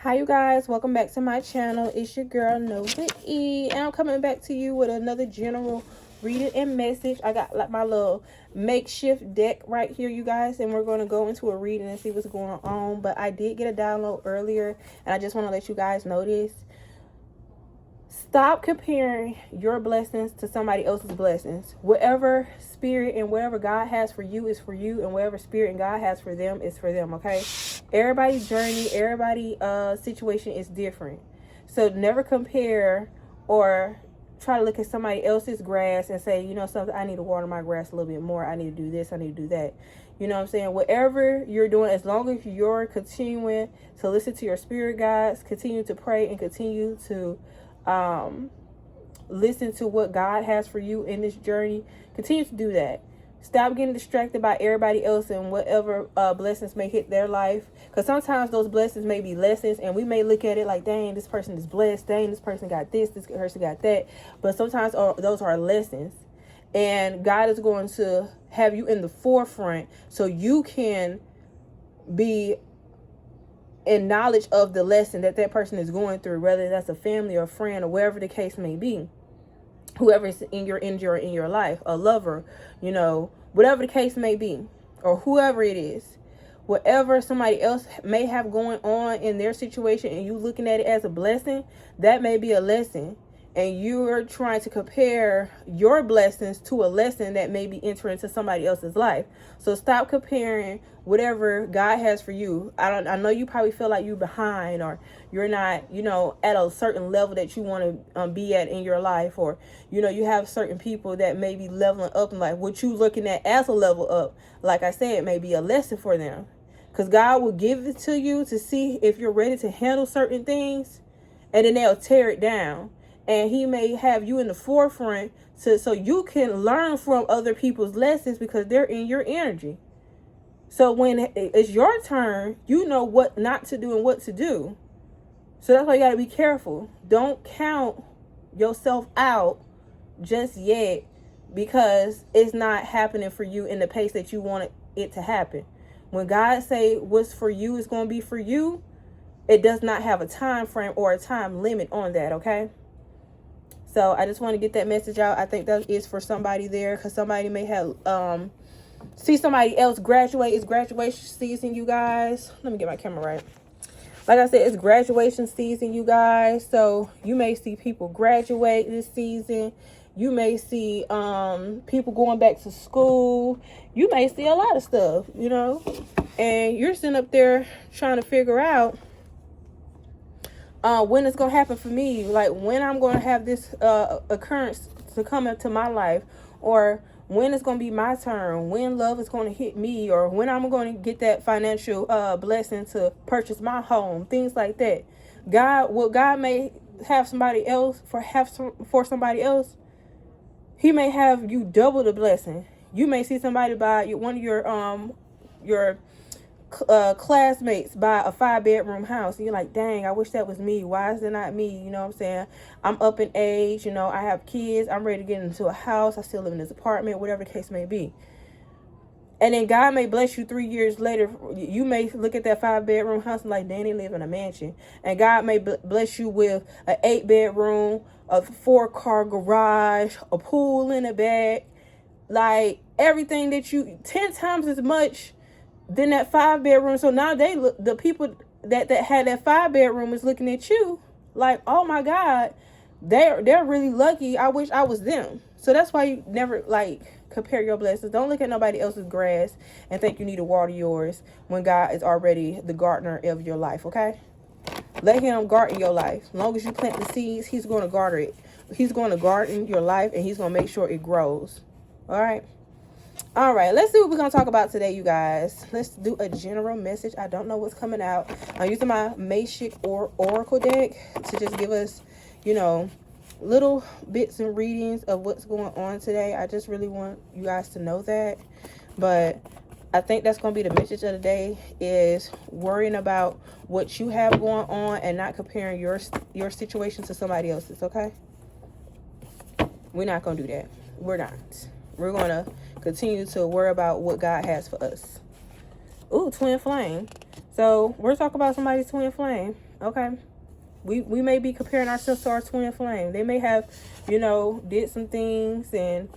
Hi you guys, welcome back to my channel. It's your girl Nova.E, and I'm coming back to you with another general reading and message. I got like my little makeshift deck right here, you guys, and we're going to go into a reading and see what's going on. But I did get a download earlier, and I just want to let you guys know this. Stop comparing your blessings to somebody else's blessings. Whatever spirit and whatever God has for you is for you, and whatever spirit and God has for them is for them, okay? Everybody's journey, everybody's situation is different. So never compare or try to look at somebody else's grass and say, you know something, I need to water my grass a little bit more. I need to do this, I need to do that. You know what I'm saying? Whatever you're doing, as long as you're continuing to listen to your spirit guides, continue to pray, and continue to listen to what God has for you in this journey, continue to do that. Stop getting distracted by everybody else and whatever blessings may hit their life, because sometimes those blessings may be lessons, and we may look at it like, dang, this person is blessed, dang, this person got this person got that. But sometimes those are lessons, and God is going to have you in the forefront so you can be in knowledge of the lesson that that person is going through, whether that's a family or a friend or wherever the case may be, whoever is in your life, a lover, you know, whatever the case may be, or whoever it is, whatever somebody else may have going on in their situation and you looking at it as a blessing, that may be a lesson, and you're trying to compare your blessings to a lesson that may be entering into somebody else's life. So stop comparing whatever God has for you. I know you probably feel like you're behind, or you're not, you know, at a certain level that you want to be at in your life, or, you know, you have certain people that may be leveling up in life. What you looking at as a level up, like I said, may be a lesson for them, because God will give it to you to see if you're ready to handle certain things, and then they'll tear it down. And he may have you in the forefront so you can learn from other people's lessons, because they're in your energy. So when it's your turn, you know what not to do and what to do. So that's why you got to be careful. Don't count yourself out just yet, because it's not happening for you in the pace that you want it to happen. When God say what's for you is going to be for you, it does not have a time frame or a time limit on that, okay? So I just want to get that message out. I think that is for somebody there, because somebody may have see somebody else graduate. It's graduation season, you guys. Let me get my camera right. Like I said, it's graduation season, you guys. So you may see people graduate this season. You may see people going back to school. You may see a lot of stuff, you know. And you're sitting up there trying to figure out when it's going to happen for me, like when I'm going to have this occurrence to come into my life, or when it's going to be my turn, when love is going to hit me, or when I'm going to get that financial blessing to purchase my home, things like that. God may have somebody else for somebody else. He may have you double the blessing. You may see somebody buy one of your classmates buy a 5-bedroom house, and you're like, dang, I wish that was me. Why is it not me? You know what I'm saying? I'm up in age, you know, I have kids, I'm ready to get into a house, I still live in this apartment, whatever the case may be. And then God may bless you 3 years later. You may look at that 5-bedroom house and like, dang, they live in a mansion. And God may bless you with an 8-bedroom, a 4-car garage, a pool in the back, like everything that you 10 times as much than that 5-bedroom. So now the people that had that 5-bedroom is looking at you like, oh my God, they're really lucky. I wish I was them. So that's why you never like compare your blessings. Don't look at nobody else's grass and think you need to water yours when God is already the gardener of your life. Okay, let him garden your life. As long as you plant the seeds, he's going to garden it. He's going to garden your life, and he's going to make sure it grows. All right, let's see what we're going to talk about today, you guys. Let's do a general message. I don't know what's coming out. I'm using my Makeshift Oracle deck to just give us, you know, little bits and readings of what's going on today. I just really want you guys to know that. But I think that's going to be the message of the day, is worrying about what you have going on and not comparing your situation to somebody else's, okay? We're not going to do that. We're not. We're going to continue to worry about what God has for us. Ooh, twin flame. So we're talking about somebody's twin flame. Okay. We may be comparing ourselves to our twin flame. They may have, did some things, and,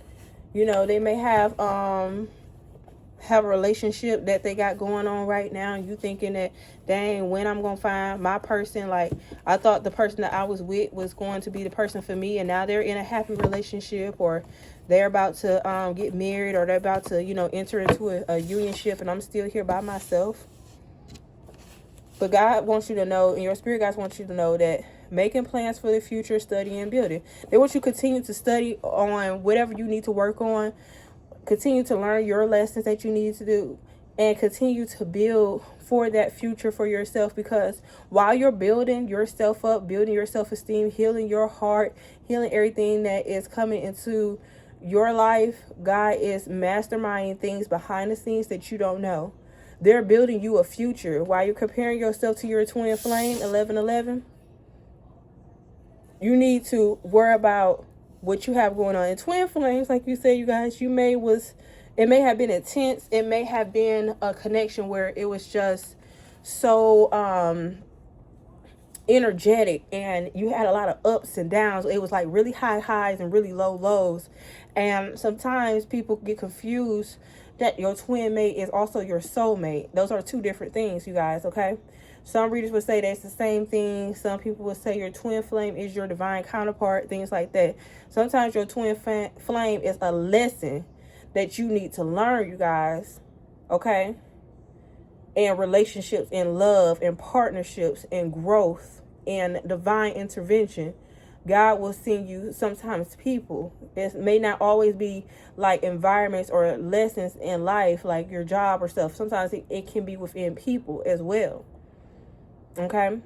they may have a relationship that they got going on right now, and you thinking that, dang, when I'm gonna find my person. Like, I thought the person that I was with was going to be the person for me, and now they're in a happy relationship, or they're about to get married, or they're about to enter into a unionship, and I'm still here by myself. But God wants you to know, and your spirit guides want you to know, that making plans for the future, studying and building. They want you to continue to study on whatever you need to work on. Continue to learn your lessons that you need to do, and continue to build for that future for yourself, because while you're building yourself up, building your self-esteem, healing your heart, healing everything that is coming into your life, God is masterminding things behind the scenes that you don't know. They're building you a future. While you're comparing yourself to your twin flame, 1111, you need to worry about what you have going on. In twin flames, like you said, you guys, it may have been intense. It may have been a connection where it was just so energetic, and you had a lot of ups and downs. It was like really high highs and really low lows. And sometimes people get confused that your twin mate is also your soulmate. Those are two different things, you guys, okay? Some readers would say that's the same thing. Some people would say your twin flame is your divine counterpart, things like that. Sometimes your twin flame is a lesson that you need to learn, you guys, okay? And relationships, and love, and partnerships, and growth, and divine intervention. God will send you sometimes people. It may not always be like environments or lessons in life, like your job or stuff. Sometimes it can be within people as well. Okay?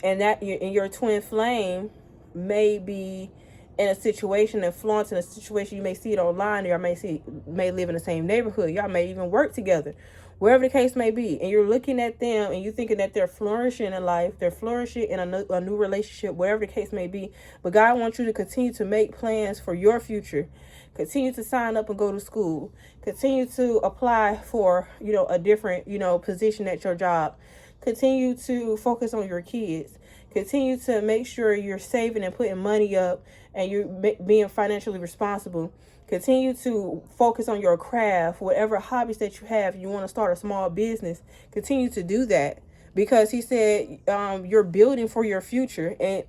And that your twin flame may be in a situation, influence in a situation. You may see it online, or may live in the same neighborhood. Y'all may even work together, wherever the case may be. And you're looking at them, and you're thinking that they're flourishing in life, they're flourishing in a new relationship, wherever the case may be. But God wants you to continue to make plans for your future. Continue to sign up and go to school. Continue to apply for, a different, position at your job. Continue to focus on your kids. Continue to make sure you're saving and putting money up, and you're being financially responsible. Continue to focus on your craft, whatever hobbies that you have. You want to start a small business, continue to do that, because he said you're building for your future, and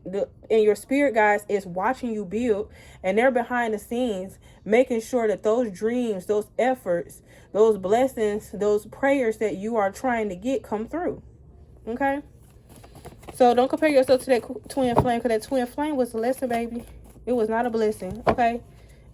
your spirit guides is watching you build, and they're behind the scenes making sure that those dreams, those efforts, those blessings, those prayers that you are trying to get come through. Okay? So don't compare yourself to that twin flame, because that twin flame was a lesson, baby. It was not a blessing, okay?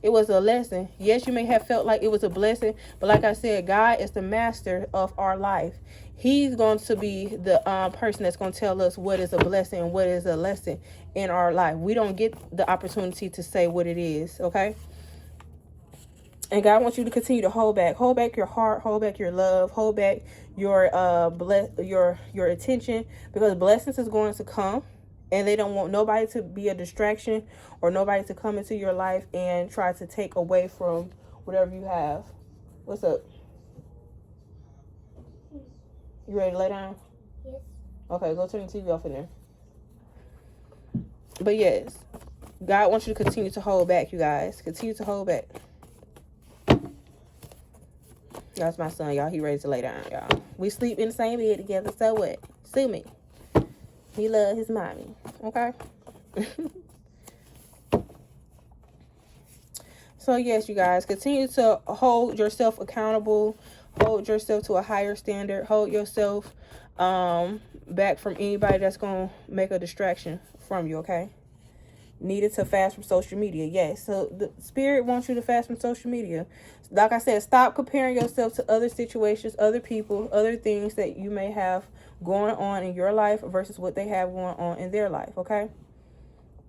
It was a lesson. Yes, you may have felt like it was a blessing, but like I said, God is the master of our life. He's going to be the person that's going to tell us what is a blessing and what is a lesson in our life. We don't get the opportunity to say what it is, okay? And God wants you to continue to hold back your heart, hold back your love, hold back your your attention, because blessings is going to come, and they don't want nobody to be a distraction, or nobody to come into your life and try to take away from whatever you have. What's up? You ready to lay down? Yes. Okay, go turn the TV off in there. But yes, God wants you to continue to hold back, you guys. Continue to hold back. That's my son, y'all. He ready to lay down, y'all. We sleep in the same bed together, so what? Sue me. He love his mommy, okay? So yes, you guys, continue to hold yourself accountable. Hold yourself to a higher standard. Hold yourself back from anybody that's going to make a distraction from you, okay? Needed to fast from social media. Yes, so the spirit wants you to fast from social media. Like I said, stop comparing yourself to other situations, other people, other things that you may have going on in your life versus what they have going on in their life, okay?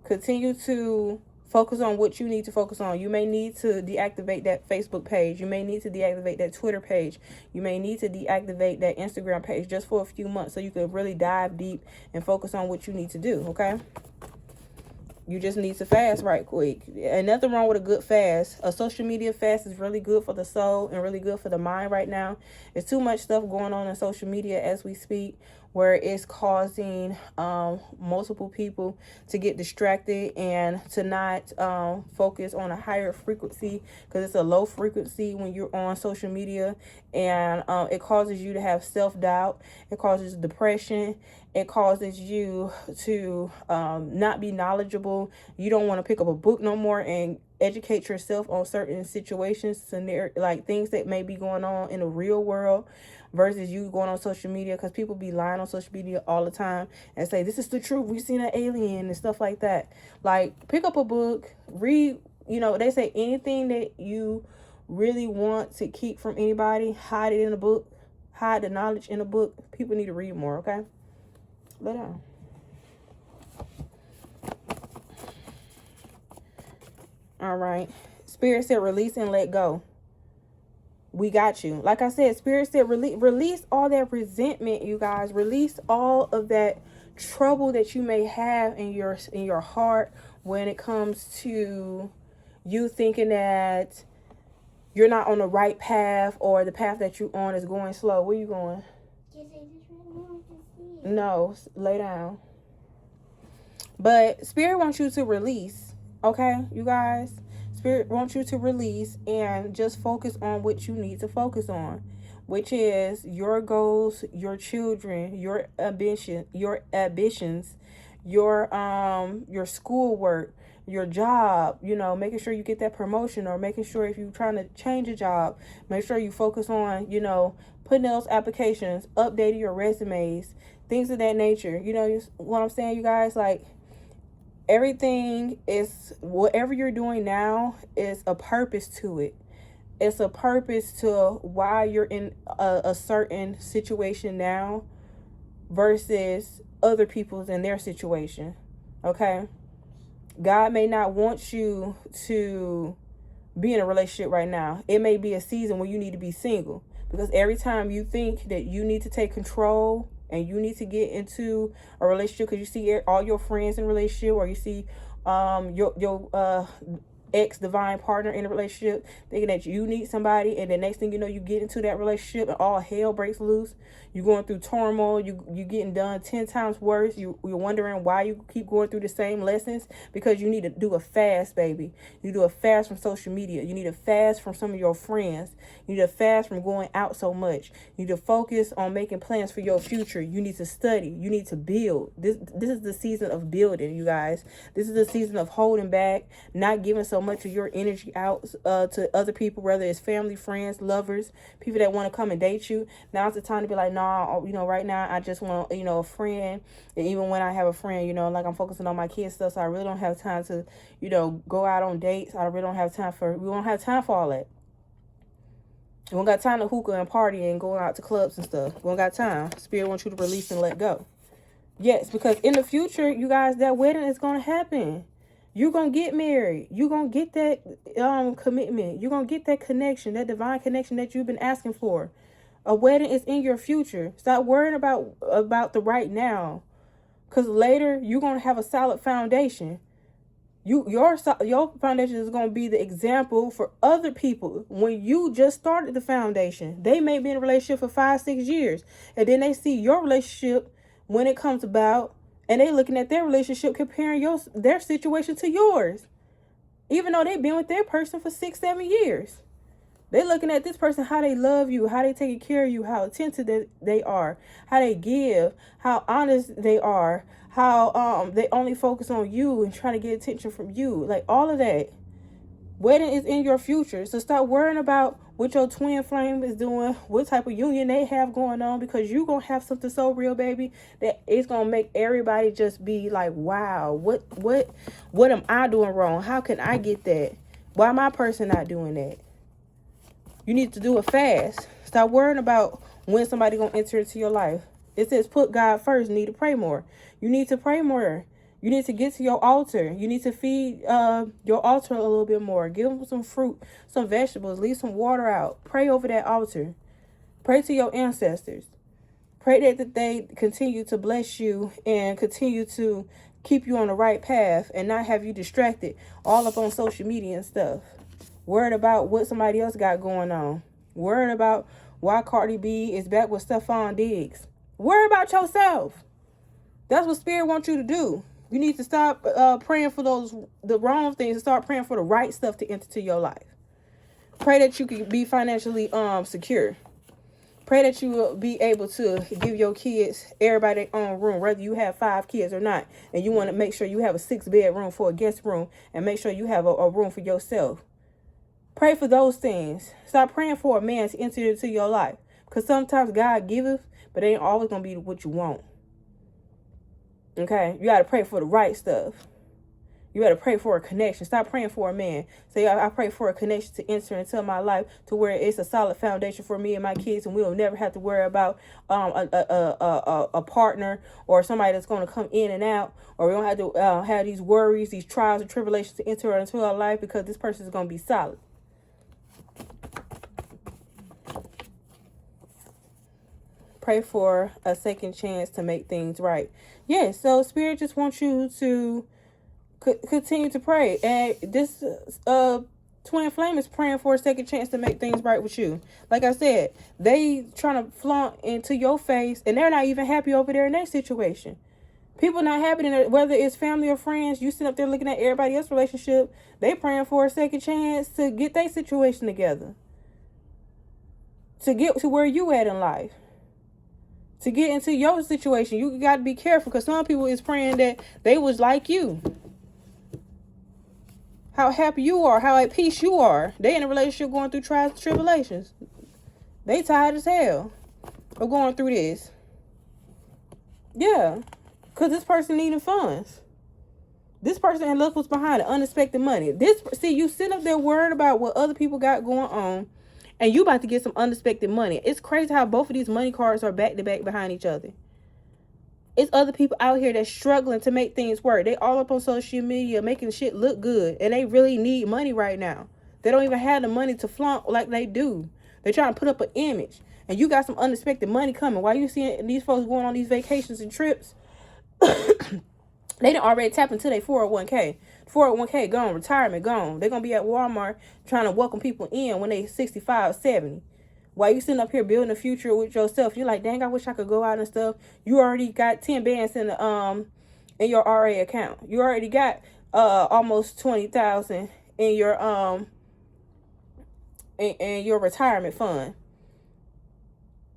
Continue to focus on what you need to focus on. You may need to deactivate that Facebook page. You may need to deactivate that Twitter page. You may need to deactivate that Instagram page just for a few months, so you can really dive deep and focus on what you need to do, okay? You just need to fast right quick. And nothing wrong with a good fast. A social media fast is really good for the soul and really good for the mind right now. There's too much stuff going on in social media as we speak, where it's causing multiple people to get distracted and to not focus on a higher frequency, because it's a low frequency when you're on social media. And it causes you to have self-doubt. It causes depression. It causes you to not be knowledgeable. You don't want to pick up a book no more and educate yourself on certain situations, like things that may be going on in the real world, versus you going on social media, because people be lying on social media all the time and say, this is the truth, we've seen an alien and stuff like that. Like, pick up a book, read. They say anything that you really want to keep from anybody, hide it in a book. Hide the knowledge in a book. People need to read more, okay? Lay down. All right. Spirit said release and let go. We got you. Like I said, Spirit said release all that resentment, you guys. Release all of that trouble that you may have in your heart when it comes to you thinking that you're not on the right path, or the path that you're on is going slow. Where you going? No, lay down. But Spirit wants you to release, okay, you guys? Spirit wants you to release and just focus on what you need to focus on, which is your goals, your children, your ambitions, your schoolwork, your job, making sure you get that promotion, or making sure if you're trying to change a job, make sure you focus on, putting those applications, updating your resumes, things of that nature. You know what I'm saying, you guys? Like, everything is, whatever you're doing now is a purpose to it. It's a purpose to why you're in a certain situation now versus other people's in their situation. Okay? God may not want you to be in a relationship right now. It may be a season where you need to be single, because every time you think that you need to take control and you need to get into a relationship because you see all your friends in a relationship, or you see your ex divine partner in a relationship, thinking that you need somebody, and the next thing you know, you get into that relationship and all hell breaks loose. You're going through turmoil. You getting done 10 times worse. You're wondering why you keep going through the same lessons, because you need to do a fast, baby. You do a fast from social media. You need a fast from some of your friends. You need a fast from going out so much. You need to focus on making plans for your future. You need to study. You need to build. This is the season of building, you guys. This is the season of holding back, not giving so much of your energy out to other people, whether it's family, friends, lovers, people that want to come and date you. Now's the time to be like, nah, right now I just want, a friend. And even when I have a friend, like, I'm focusing on my kids stuff, so I really don't have time to, go out on dates. We don't have time for all that. We don't got time to hookah and party and going out to clubs and stuff. We don't got time. Spirit wants you to release and let go. Yes, because in the future, you guys, that wedding is going to happen. You're going to get married. You're going to get that commitment. You're going to get that connection, that divine connection that you've been asking for. A wedding is in your future. Stop worrying about the right now, because later you're going to have a solid foundation. Your foundation is going to be the example for other people. When you just started the foundation, they may be in a relationship for 5-6 years, and then they see your relationship when it comes about, and they looking at their relationship, comparing their situation to yours, even though they've been with their person for 6-7 years. They looking at this person, how they love you, how they taking care of you, how attentive they are, how they give, how honest they are, how they only focus on you and trying to get attention from you. Like, all of that. Wedding is in your future. So stop worrying about what your twin flame is doing, what type of union they have going on, because you're going to have something so real, baby, that it's going to make everybody just be like, wow, what am I doing wrong? How can I get that? Why my person not doing that? You need to do it fast. Stop worrying about when somebody going to enter into your life. It says put God first. You need to pray more. You need to pray more. You need to get to your altar. You need to feed your altar a little bit more. Give them some fruit, some vegetables. Leave some water out. Pray over that altar. Pray to your ancestors. Pray that they continue to bless you and continue to keep you on the right path and not have you distracted all up on social media and stuff. Worried about what somebody else got going on. Worried about why Cardi B is back with Stephon Diggs. Worry about yourself. That's what Spirit wants you to do. You need to stop praying for the wrong things and start praying for the right stuff to enter to your life. Pray that you can be financially secure. Pray that you will be able to give your kids, everybody their own room, whether you have 5 kids or not. And you want to make sure you have a 6-bedroom for a guest room and make sure you have a room for yourself. Pray for those things. Stop praying for a man to enter into your life. Because sometimes God giveth, but it ain't always going to be what you want. Okay? You got to pray for the right stuff. You got to pray for a connection. Stop praying for a man. Say, I pray for a connection to enter into my life to where it's a solid foundation for me and my kids, and we'll never have to worry about a partner or somebody that's going to come in and out, or we don't have to have these worries, these trials and tribulations to enter into our life because this person is going to be solid. Pray for a second chance to make things right. Yes, so Spirit just wants you to continue to pray. And this twin flame is praying for a second chance to make things right with you. Like I said, they trying to flaunt into your face, and they're not even happy over there in their situation. People not happy in it, whether it's family or friends. You sit up there looking at everybody else's relationship. They praying for a second chance to get their situation together, to get to where you at in life. To get into your situation, you got to be careful, because some people is praying that they was like you. How happy you are, how at peace you are. They in a relationship going through trials and tribulations. They tired as hell of going through this. Yeah, because this person needing funds. This person, and look what's behind it, unexpected money. See, you sit up there worried about what other people got going on, and you about to get some unexpected money. It's crazy how both of these money cards are back to back behind each other. It's other people out here that's struggling to make things work. They all up on social media making shit look good, and they really need money right now. They don't even have the money to flaunt like they do. They're trying to put up an image, and you got some unexpected money coming. While you seeing these folks going on these vacations and trips, they done already tapped into their 401k. 401k gone, retirement gone. They're going to be at Walmart trying to welcome people in when they 65, 70. While you sitting up here building a future with yourself, you're like, dang, I wish I could go out and stuff. You already got 10 bands in your RA account. You already got almost 20,000 in your in your retirement fund.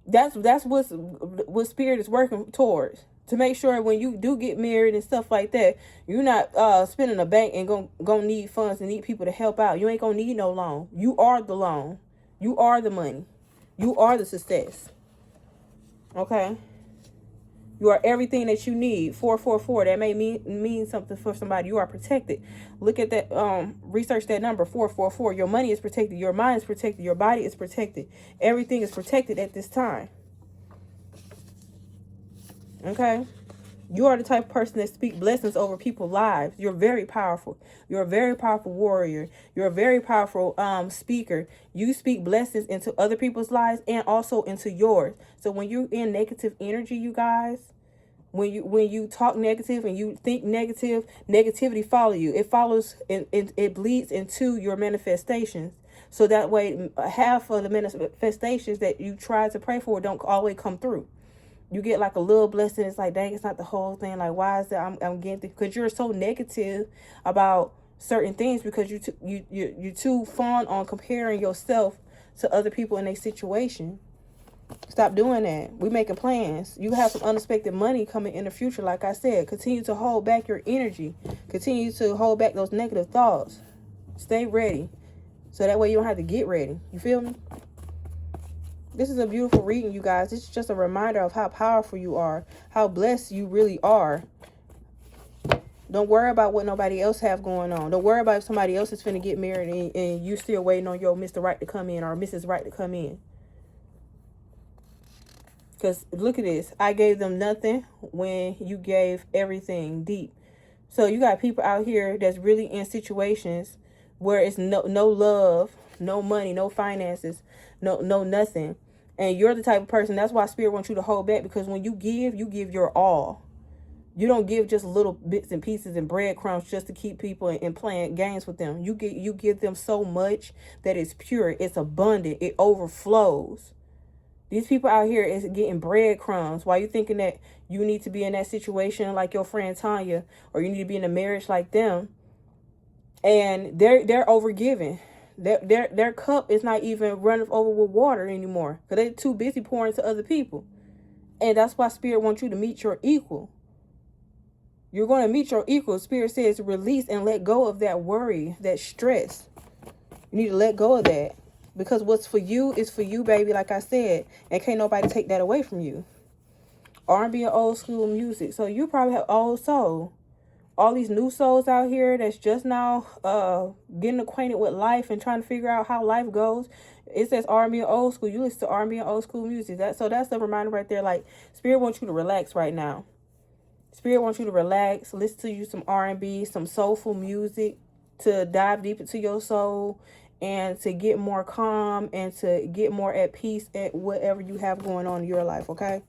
That's what Spirit is working towards. To make sure when you do get married and stuff like that, you're not spending a bank and gonna need funds and need people to help out. You ain't gonna need no loan. You are the loan. You are the money. You are the success. Okay? You are everything that you need. 444. That may mean something for somebody. You are protected. Look at that. Research that number, 444. Your money is protected. Your mind is protected. Your body is protected. Everything is protected at this time. Okay? You are the type of person that speaks blessings over people's lives. You're very powerful. You're a very powerful warrior. You're a very powerful speaker. You speak blessings into other people's lives and also into yours. So when you're in negative energy, you guys, when you talk negative and you think negative, negativity follow you. It follows and it bleeds into your manifestations. So that way, half of the manifestations that you try to pray for don't always come through. You get like a little blessing. It's like, dang, it's not the whole thing. Like, why is that? I'm getting, because you're so negative about certain things, because you're too fond on comparing yourself to other people in a situation. Stop doing that. We making plans. You have some unexpected money coming in the future. Like I said, continue to hold back your energy. Continue to hold back those negative thoughts. Stay ready, so that way you don't have to get ready. You feel me? This is a beautiful reading, you guys. This is just a reminder of how powerful you are, how blessed you really are. Don't worry about what nobody else have going on. Don't worry about if somebody else is finna get married and you still waiting on your Mr. Right to come in or Mrs. Right to come in. Because look at this. I gave them nothing when you gave everything deep. So you got people out here that's really in situations where it's no love, no money, no finances, no nothing. And you're the type of person, that's why Spirit wants you to hold back, because when you give your all. You don't give just little bits and pieces and breadcrumbs just to keep people and playing games with them. You give them so much that it's pure, it's abundant, it overflows. These people out here is getting breadcrumbs. Why you thinking that you need to be in that situation like your friend Tanya, or you need to be in a marriage like them, and they're overgiving. Their cup is not even running over with water anymore because they're too busy pouring to other people. And that's why Spirit wants you to meet your equal. You're going to meet your equal. Spirit says release and let go of that worry, that stress. You need to let go of that. Because what's for you is for you, baby, like I said. And can't nobody take that away from you. R&B and old school music. So you probably have old soul. All these new souls out here that's just now getting acquainted with life and trying to figure out how life goes. It says R&B and old school. You listen to R&B and old school music. So that's the reminder right there. Like, Spirit wants you to relax right now. Spirit wants you to relax. Listen to you some R&B, some soulful music to dive deep into your soul and to get more calm and to get more at peace at whatever you have going on in your life, okay?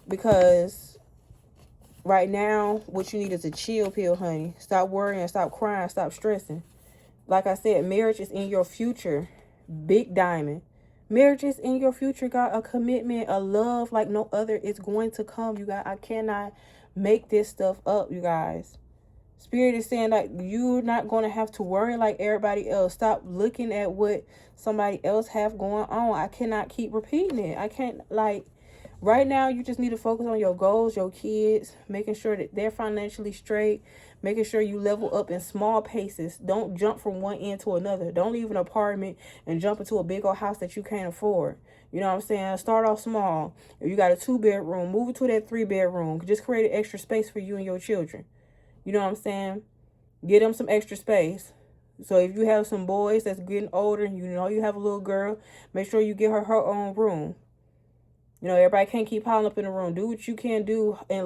Because right now, what you need is a chill pill, honey. Stop worrying, stop crying, stop stressing. Like I said, marriage is in your future. Big diamond. Marriage is in your future, God. A commitment, a love like no other is going to come, you guys. I cannot make this stuff up, you guys. Spirit is saying that you're not going to have to worry like everybody else. Stop looking at what somebody else have going on. I cannot keep repeating it. I can't, like, right now you just need to focus on your goals, your kids, making sure that they're financially straight, making sure you level up in small paces. Don't jump from one end to another. Don't leave an apartment and jump into a big old house that you can't afford. You know what I'm saying? Start off small. If you got a 2-bedroom, move it to that 3-bedroom. Just create an extra space for you and your children. You know what I'm saying? Get them some extra space. So if you have some boys that's getting older, you know you have a little girl, make sure you get her own room. You know, everybody can't keep piling up in the room. Do what you can do in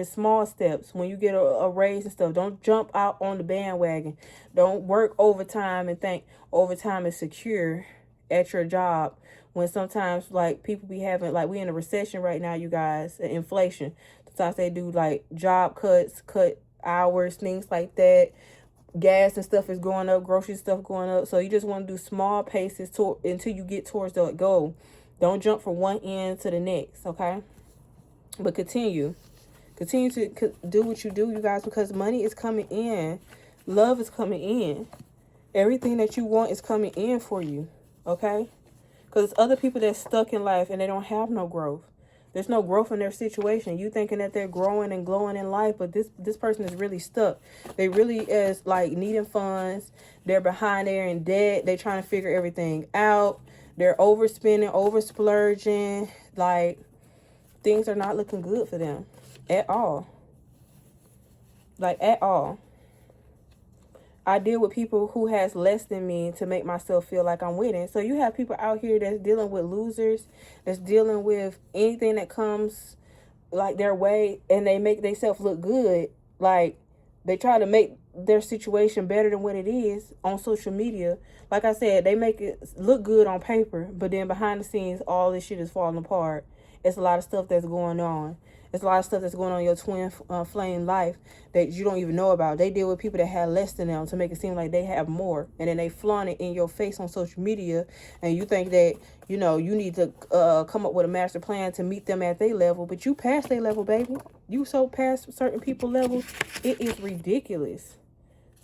small steps. When you get a raise and stuff, don't jump out on the bandwagon. Don't work overtime and think overtime is secure at your job. When sometimes, like, people be having, like, we in a recession right now, you guys, inflation. Sometimes they do, like, job cuts, cut hours, things like that. Gas and stuff is going up, grocery stuff going up. So you just want to do small paces until you get towards the goal. Don't jump from one end to the next, okay? But continue to do what you do, you guys, because money is coming in. Love is coming in. Everything that you want is coming in for you, okay? Because other people that's stuck in life and they don't have no growth. There's no growth in their situation. You thinking that they're growing and glowing in life, but this person is really stuck. They really is, like, needing funds. They're behind there in debt. They're trying to figure everything out. They're overspending, oversplurging. Like, things are not looking good for them at all. Like, at all. I deal with people who has less than me to make myself feel like I'm winning. So you have people out here that's dealing with losers, that's dealing with anything that comes like their way, and they make themselves look good. Like, they try to make their situation better than what it is on social media. Like I said, they make it look good on paper, but then behind the scenes, all this shit is falling apart. It's a lot of stuff that's going on. It's a lot of stuff that's going on in your twin flame life that you don't even know about. They deal with people that have less than them to make it seem like they have more. And then they flaunt it in your face on social media. And you think that, you know, you need to come up with a master plan to meet them at their level. But you past their level, baby. You so past certain people level. It is ridiculous.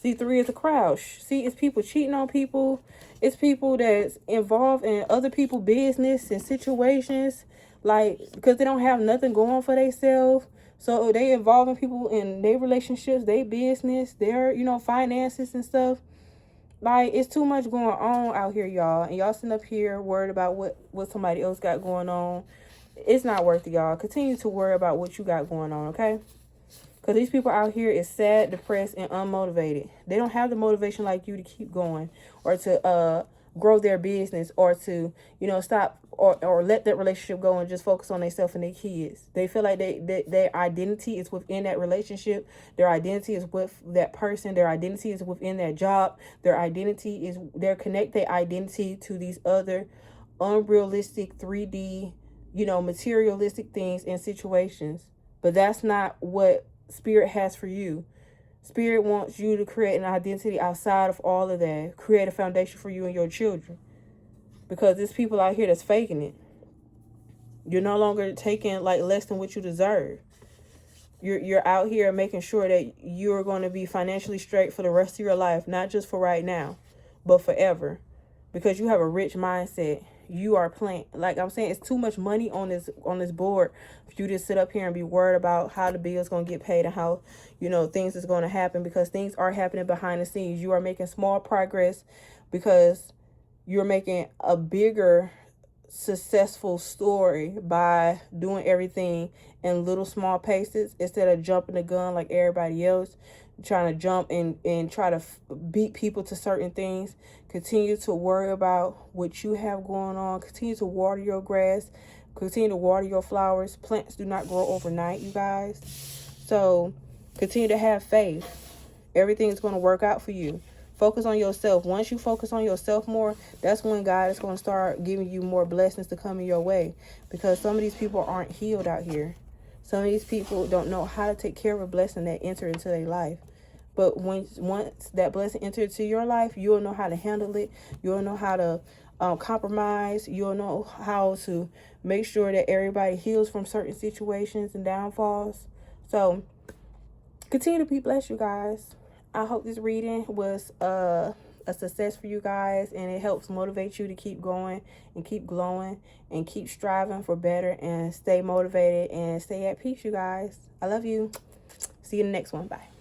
See, 3 is a crowd. See, it's people cheating on people. It's people that's involved in other people's business and situations. Like, because they don't have nothing going for themselves. So they involving people in their relationships, their business, their, you know, finances and stuff. Like, it's too much going on out here, y'all. And y'all sitting up here worried about what somebody else got going on. It's not worth it, y'all. Continue to worry about what you got going on, okay? Because these people out here is sad, depressed, and unmotivated. They don't have the motivation like you to keep going or to grow their business or to, you know, stop or let that relationship go and just focus on themselves and their kids. They feel like their identity is within that relationship. Their identity is with that person. Their identity is within that job. Their identity is, they connect their identity to these other unrealistic 3D, you know, materialistic things and situations. But that's not what Spirit has for you. Spirit wants you to create an identity outside of all of that. Create a foundation for you and your children. because there's people out here that's faking it. You're no longer taking like less than what you deserve. You're out here making sure that you're going to be financially straight for the rest of your life, not just for right now, but forever, because you have a rich mindset. You are playing, like I'm saying, it's too much money on this board for you to sit up here and be worried about how the bill is going to get paid and how, you know, things is going to happen, because things are happening behind the scenes. You are making small progress because you're making a bigger successful story by doing everything in little small paces instead of jumping the gun like everybody else, trying to jump and try to beat people to certain things. Continue to worry about what you have going on. Continue to water your grass. Continue to water your flowers. Plants do not grow overnight, you guys. So continue to have faith. Everything is going to work out for you. Focus on yourself. Once you focus on yourself more, that's when God is going to start giving you more blessings to come in your way. Because some of these people aren't healed out here. Some of these people don't know how to take care of a blessing that entered into their life. But once that blessing entered into your life, you'll know how to handle it. You'll know how to compromise. You'll know how to make sure that everybody heals from certain situations and downfalls. So continue to be blessed, you guys. I hope this reading was a success for you guys, and it helps motivate you to keep going and keep glowing and keep striving for better and stay motivated and stay at peace, you guys. I love you. See you in the next one. Bye.